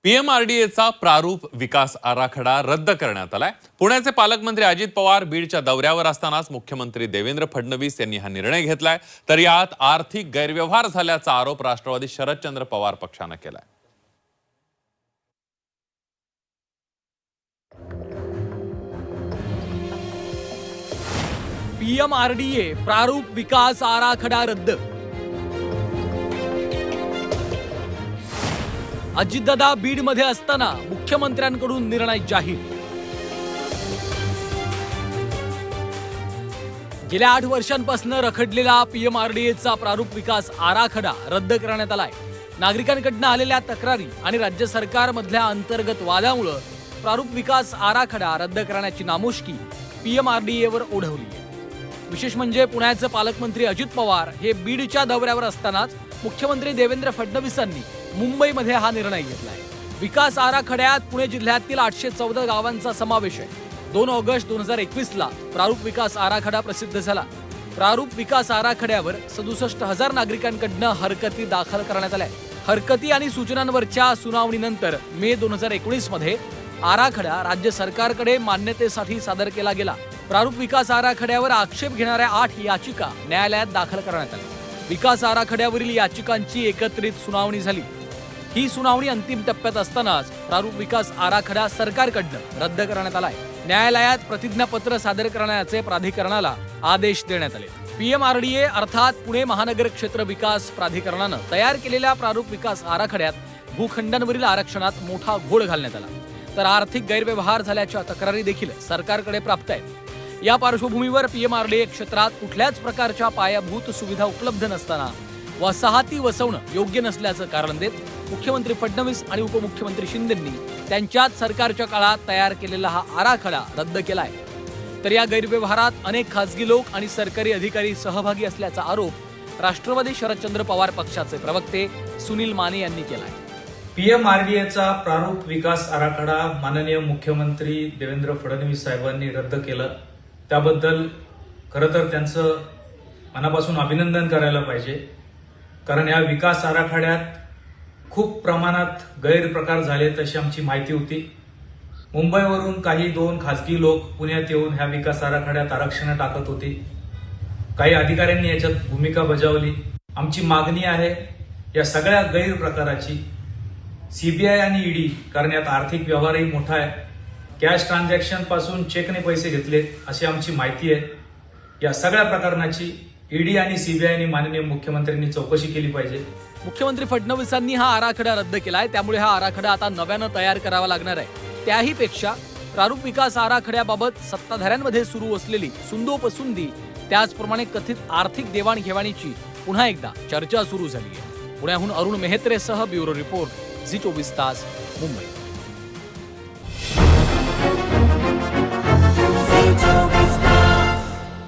पीएमआरडीएचा प्रारूप विकास आराखडा रद्द करण्यात आलाय। पुण्याचे पालकमंत्री अजित पवार बीडच्या दौऱ्यावर असतानाच मुख्यमंत्री देवेंद्र फडणवीस यांनी हा निर्णय घेतलाय। तर यात आर्थिक गैरव्यवहार झाल्याचा आरोप राष्ट्रवादी शरदचंद्र पवार पक्षाने केलाय। पीएमआरडीए प्रारूप विकास आराखडा रद्द। अजितदादा बीडमध्ये असताना मुख्यमंत्र्यांकडून निर्णय जाहीर। गेल्या 8 वर्षांपासून रखडलेला पीएमआरडीएचा प्रारूप विकास आराखडा रद्द करण्यात आलाय। नागरिकांकडून आलेल्या तक्रारी आणि राज्य सरकारमधल्या अंतर्गत वादामुळे प्रारूप विकास आराखडा रद्द करण्याची नामुष्की पीएमआरडीएवर ओढवली आहे। विशेष म्हणजे पुण्याचे पालकमंत्री अजित पवार हे बीडच्या दौऱ्यावर असतानाच मुख्यमंत्री देवेंद्र फडणवीसांनी मुंबईमध्ये हा निर्णय घेतलाय। विकास आराखड्यात पुणे जिल्ह्यातील 814 गावांचा समावेश आहे। 2 ऑगस्ट 2021 ला प्रारूप विकास आराखडा प्रसिद्ध झाला। प्रारूप विकास आराखड्यावर 67,000 नागरिकांकडून हरकती दाखल करण्यात आल्या। हरकती आणि सूचनांवरच्या सुनावणीनंतर मे 2019 मध्ये आराखडा राज्य सरकारकडे मान्यतेसाठी सादर केला गेला। प्रारूप विकास आराखड्यावर आक्षेप घेणाऱ्या 8 याचिका न्यायालयात दाखल करण्यात आल्या। विकास आराखड्यावरील याचिकांची एकत्रित सुनावणी झाली। ही सुनावणी अंतिम टप्प्यात असतानाच प्रारूप विकास आराखडा सरकारकडून रद्द करण्यात आलाय। न्यायालयात प्रतिज्ञापत्र सादर करण्याचे प्राधिकरणाला आदेश देण्यात आले। पीएमआरडीए अर्थात पुणे महानगर क्षेत्र विकास प्राधिकरणानं तयार केलेल्या प्रारूप विकास आराखड्यात भूखंडांवरील आरक्षणात मोठा घोळ घालण्यात आला। तर आर्थिक गैरव्यवहार झाल्याच्या तक्रारी देखील सरकारकडे प्राप्त आहेत। या पार्श्वभूमीवर पीएमआरडीए क्षेत्रात कुठल्याच प्रकारच्या पायाभूत सुविधा उपलब्ध नसताना वसाहती वसवणं योग्य नसल्याचं कारण देत मुख्यमंत्री फडणवीस आणि उपमुख्यमंत्री शिंदेंनी त्यांच्याच सरकारच्या काळात तयार केलेला हा आराखडा रद्द केलाय। तर या गैरव्यवहारात अनेक खासगी लोक आणि सरकारी अधिकारी सहभागी असल्याचा आरोप राष्ट्रवादी शरदचंद्र पवार पक्षाचे प्रवक्ते सुनील माने यांनी केलाय। पीएमआरडीएचा प्रारूप विकास आराखडा माननीय मुख्यमंत्री देवेंद्र फडणवीस साहेबांनी रद्द केलं। त्याबद्दल खरं तर त्यांचं मनापासून अभिनंदन करायला पाहिजे, कारण या विकास आराखड्यात खूप प्रमाणात गैरप्रकार झालेत अशी आमची माहिती होती। मुंबईवरून काही 2 खासगी लोक पुण्यात येऊन ह्या विकास आराखड्यात आरक्षण टाकत होते। काही अधिकाऱ्यांनी याच्यात भूमिका बजावली। आमची मागणी आहे या सगळ्या गैरप्रकाराची सीबीआय आणि ईडी, कारण यात आर्थिक व्यवहारही मोठा आहे, कॅश ट्रान्झॅक्शन पासून चेकने पैसे घेतलेत अशी आमची माहिती आहे। या सगळ्या प्रकरणाची ईडी आणि सीबीआयने माननीय मुख्यमंत्र्यांनी चौकशी केली पाहिजे। मुख्यमंत्री फडणवीसांनी हा आराखडा रद्द केलाय, त्यामुळे हा आराखडा आता नव्यानं तयार करावा लागणार आहे। त्याही पेक्षा प्रारूप विकास आराखड्याबाबत सत्ताधाऱ्यांमध्ये सुरू असलेली सुंदोपसुंदी, त्याचप्रमाणे कथित आर्थिक देवाणघेवाणीची पुन्हा एकदा चर्चा सुरू झाली आहे। पुण्याहून अरुण मेहत्रेसह ब्युरो रिपोर्ट, झी 24 तास, मुंबई।